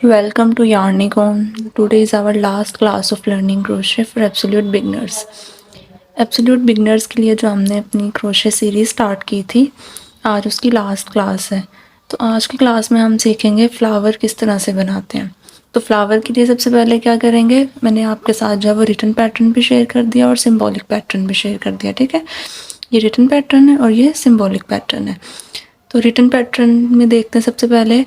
Welcome to Yarnicon. Today is our last class of learning crochet for absolute beginners. Absolute beginners के लिए जो हमने अपनी crochet series start की थी, आज उसकी लास्ट क्लास है। तो आज की क्लास में हम सीखेंगे फ्लावर किस तरह से बनाते हैं। तो फ्लावर के लिए सबसे पहले क्या करेंगे, मैंने आपके साथ जो है वो रिटन पैटर्न भी शेयर कर दिया और सिंबॉलिक पैटर्न भी शेयर कर दिया। ठीक है, ये रिटन पैटर्न है और ये सिंबॉलिक पैटर्न है। तो रिटन पैटर्न में देखते हैं सबसे पहले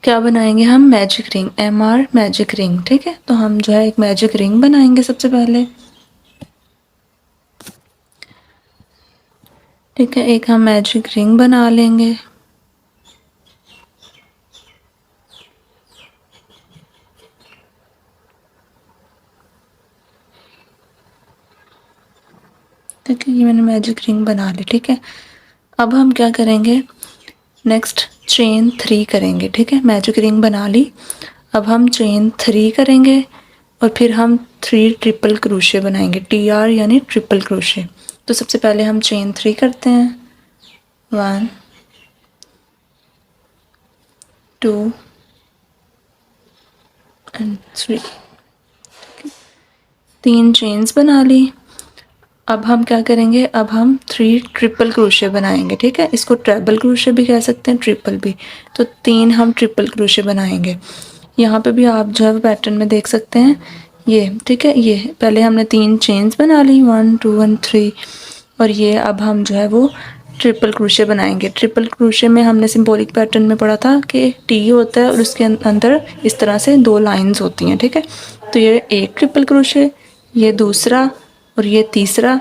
क्या बनाएंगे हम, magic ring, MR magic ring. ठीक है, तो हम जो है एक मैजिक रिंग बनाएंगे सबसे पहले। ठीक है, एक हम मैजिक रिंग बना लेंगे। ठीक है, ये मैंने मैजिक रिंग बना ली। ठीक है, अब हम क्या करेंगे, नेक्स्ट चेन 3 करेंगे। ठीक है, मैजिक रिंग बना ली, अब हम चेन 3 करेंगे और फिर हम 3 ट्रिपल क्रोशे बनाएंगे, TR यानी ट्रिपल क्रोशे। तो सबसे पहले हम चेन 3 करते हैं, 1 2 एंड 3, 3 चेन्स बना ली। अब हम क्या करेंगे, अब हम 3 ट्रिपल क्रोशे बनाएंगे। ठीक है, इसको ट्रेबल क्रोशे भी कह सकते हैं, ट्रिपल भी। तो 3 हम ट्रिपल क्रोशे बनाएंगे। यहाँ पे भी आप जो है पैटर्न में देख सकते हैं ये। ठीक है, ये पहले हमने 3 चेन्स बना ली, 1 2 एंड 3, और ये अब हम जो है वो ट्रिपल क्रोशे बनाएंगे। ट्रिपल क्रोशे में हमने सिंबॉलिक पैटर्न में पढ़ा था कि टी होता है और उसके अंदर इस तरह से 2 लाइंस होती हैं। ठीक है, तो ये एक ट्रिपल क्रोशे, ये दूसरा और ये तीसरा।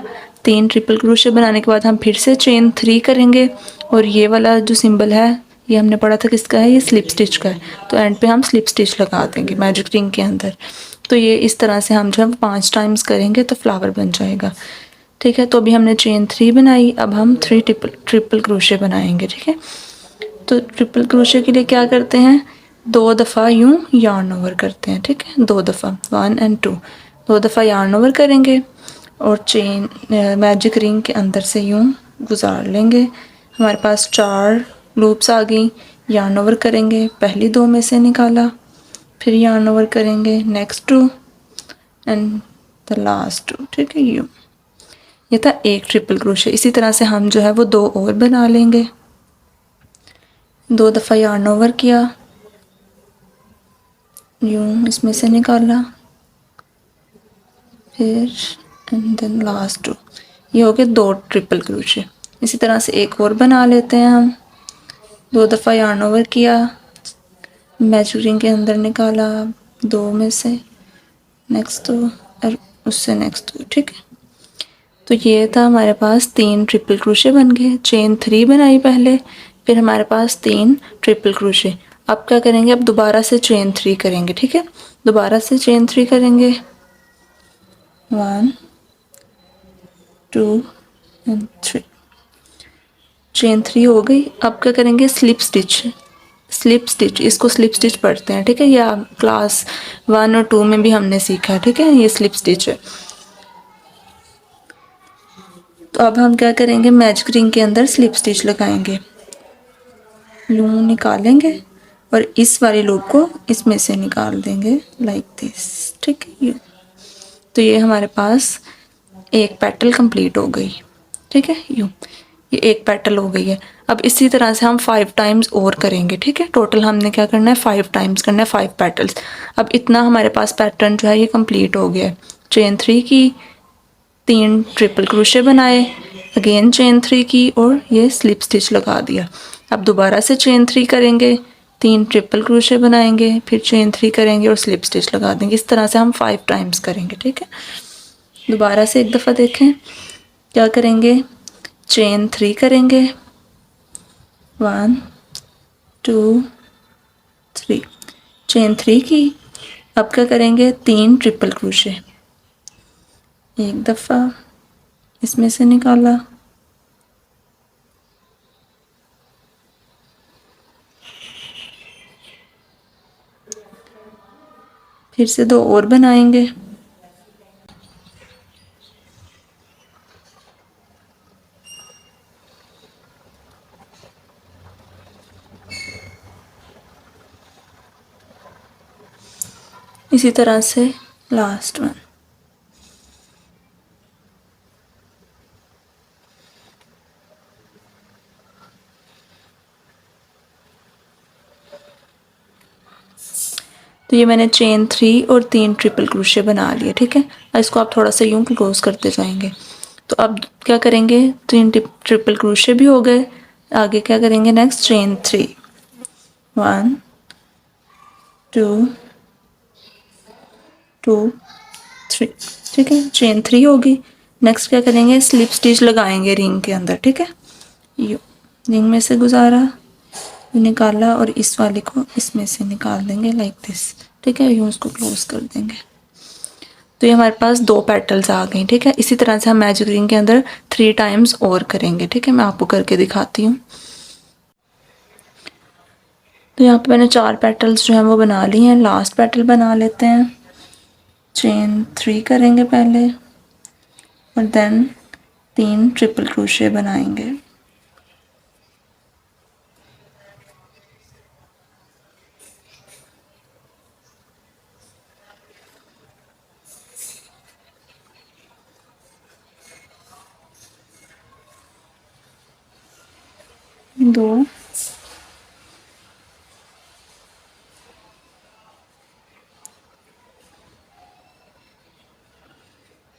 3 ट्रिपल क्रोशे बनाने के बाद हम फिर से चेन 3 करेंगे और ये वाला जो सिंबल है ये हमने पढ़ा था किसका है, ये स्लिप स्टिच का है। तो एंड पे हम स्लिप स्टिच लगा देंगे मैजिक रिंग के अंदर। तो ये इस तरह से हम जो है 5 टाइम्स करेंगे तो फ्लावर बन जाएगा। ठीक है, तो अभी हमने चेन 3 बनाई, अब हम 3 ट्रिपल क्रोशे बनाएंगे। ठीक है, तो ट्रिपल क्रोशे के लिए क्या करते हैं, 2 दफ़ा यूँ यार्न ओवर करते हैं। ठीक है, 2 दफ़ा, 1 एंड 2, 2 दफ़ा यार्न ओवर करेंगे और चेन मैजिक रिंग के अंदर से यूँ गुजार लेंगे। हमारे पास 4 लूप्स आ गई। यार्न ओवर करेंगे, पहली 2 में से निकाला, फिर यार्न ओवर करेंगे, नेक्स्ट 2 एंड द लास्ट 2। ठीक है, ये था एक ट्रिपल क्रोशे। इसी तरह से हम जो है वो 2 और बना लेंगे। 2 दफ़ा यार्न ओवर किया, यूँ इसमें से निकाला, फिर एंड देन लास्ट 2। ये हो गए 2 ट्रिपल क्रोशे। इसी तरह से एक और बना लेते हैं हम। 2 दफ़ा यार्न ओवर किया, मैजिक रिंग के अंदर निकाला 2 में से, नेक्स्ट 2 और उससे नेक्स्ट 2। ठीक है, तो ये था हमारे पास 3 ट्रिपल क्रोशे बन गए। चेन 3 बनाई पहले, फिर हमारे पास 3 ट्रिपल क्रोशे। अब क्या करेंगे, अब दोबारा से चेन 3 करेंगे। ठीक है, दोबारा से चेन 3 करेंगे, 1 2 एंड 3, चेन 3 हो गई। अब क्या करेंगे, स्लिप स्टिच, स्लिप स्टिच, इसको स्लिप स्टिच पढ़ते हैं। ठीक है, ये क्लास 1 और 2 में भी हमने सीखा है। ठीक है, ये स्लिप स्टिच है। तो अब हम क्या करेंगे, मैजिक रिंग के अंदर स्लिप स्टिच लगाएंगे, लूप निकालेंगे और इस वाली लूप को इसमें से निकाल देंगे लाइक दिस। ठीक है, तो ये हमारे पास एक पेटल कंप्लीट हो गई। ठीक है, ये एक पेटल हो गई है। अब इसी तरह से हम 5 टाइम्स और करेंगे। ठीक है, टोटल हमने क्या करना है, 5 टाइम्स करना है, 5 पेटल्स। अब इतना हमारे पास पैटर्न जो है ये कंप्लीट हो गया है। चेन 3 की, 3 ट्रिपल क्रोशे बनाए, अगेन चेन 3 की और ये स्लिप स्टिच लगा दिया। अब दोबारा से चेन 3 करेंगे, 3 ट्रिपल क्रोशे बनाएंगे, फिर चेन 3 करेंगे और स्लिप स्टिच लगा देंगे। इस तरह से हम 5 टाइम्स करेंगे। ठीक है, दोबारा से एक दफ़ा देखें, क्या करेंगे, चेन 3 करेंगे, 1 2 3, चेन 3 की। अब क्या करेंगे, 3 ट्रिपल क्रोशे, एक दफ़ा इसमें से निकाला, फिर से 2 और बनाएंगे, इसी तरह से लास्ट वन। तो ये मैंने चेन 3 और 3 ट्रिपल क्रोशे बना लिए, ठीक है। और इसको आप थोड़ा सा यूं क्लोज करते जाएंगे। तो अब क्या करेंगे, 3 ट्रिपल क्रोशे भी हो गए। आगे क्या करेंगे, नेक्स्ट चेन 3, 1 2 2 3, ठीक है, चेन 3 होगी। नेक्स्ट क्या करेंगे, स्लिप स्टिच लगाएंगे रिंग के अंदर, ठीक है। ये रिंग में से गुजारा, निकाला और इस वाले को इसमें से निकाल देंगे लाइक दिस, ठीक है। यूँ इसको क्लोज कर देंगे। तो ये हमारे पास 2 पेटल्स आ गई, ठीक है। इसी तरह से हम मैजिक रिंग के अंदर 3 टाइम्स और करेंगे, ठीक है। मैं आपको करके दिखाती हूँ। तो यहाँ पे मैंने 4 पेटल्स जो हैं वो बना ली हैं। लास्ट पेटल बना लेते हैं। चेन 3 करेंगे पहले और देन 3 ट्रिपल क्रोशे बनाएंगे। दो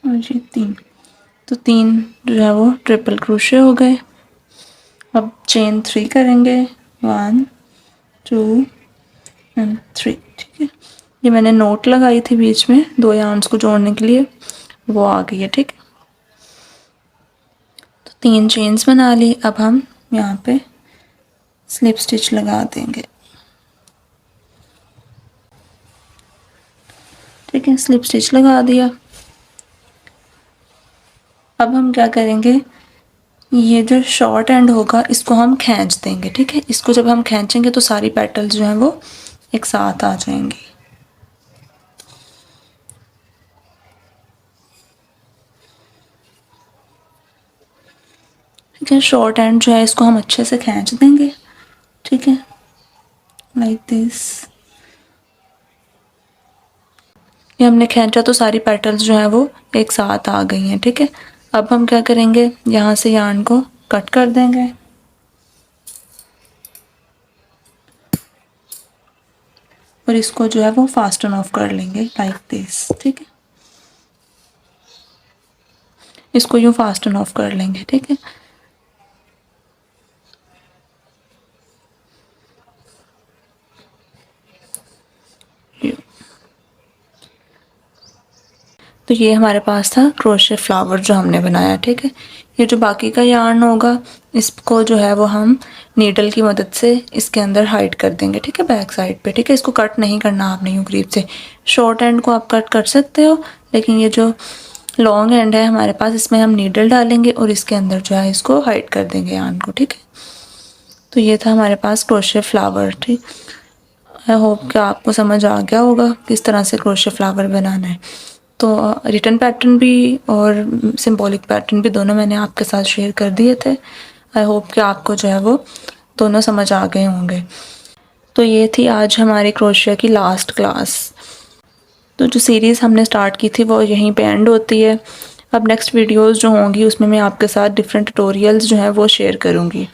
और ये 3। तो 3 जो है वो ट्रिपल क्रोशे हो गए। अब चेन 3 करेंगे, 1 2 एंड 3, ठीक है। ये मैंने नोट लगाई थी बीच में 2 यार्न्स को जोड़ने के लिए, वो आ गई है, ठीक है। तो 3 चेन्स बना ली। अब हम यहाँ पे स्लिप स्टिच लगा देंगे, ठीक है। स्लिप स्टिच लगा दिया। अब हम क्या करेंगे, ये जो शॉर्ट एंड होगा इसको हम खींच देंगे, ठीक है। इसको जब हम खींचेंगे तो सारी पेटल्स जो हैं वो एक साथ आ जाएंगी। ठीक है, शॉर्ट एंड जो है इसको हम अच्छे से खींच देंगे, ठीक है, लाइक दिस। ये हमने खींचा तो सारी पेटल्स जो हैं वो एक साथ आ गई हैं, ठीक है। अब हम क्या करेंगे, यहाँ से यार्न को कट कर देंगे और इसको जो है वो फास्टन ऑफ कर लेंगे लाइक दिस, ठीक है। इसको यूँ फास्टन ऑफ कर लेंगे, ठीक है। तो ये हमारे पास था क्रोशे फ्लावर जो हमने बनाया, ठीक है। ये जो बाकी का यार्न होगा इसको जो है वो हम नीडल की मदद से इसके अंदर हाइड कर देंगे, ठीक है, बैक साइड पे, ठीक है। इसको कट नहीं करना आपने यूँ करीब से। शॉर्ट एंड को आप कट कर सकते हो, लेकिन ये जो लॉन्ग एंड है हमारे पास इसमें हम नीडल डालेंगे और इसके अंदर जो है इसको हाइड कर देंगे यार्न को, ठीक है। तो ये था हमारे पास क्रोशे फ्लावर, ठीक। आई होप कि आपको समझ आ गया होगा किस तरह से क्रोशे फ्लावर बनाना है। तो रिटन पैटर्न भी और सिंबॉलिक पैटर्न भी दोनों मैंने आपके साथ शेयर कर दिए थे। आई होप कि आपको जो है वो दोनों समझ आ गए होंगे। तो ये थी आज हमारी क्रोशिया की लास्ट क्लास। तो जो सीरीज़ हमने स्टार्ट की थी वो यहीं पे एंड होती है। अब नेक्स्ट वीडियोस जो होंगी उसमें मैं आपके साथ डिफरेंट ट्यूटोरियल्स जो हैं वो शेयर करूँगी।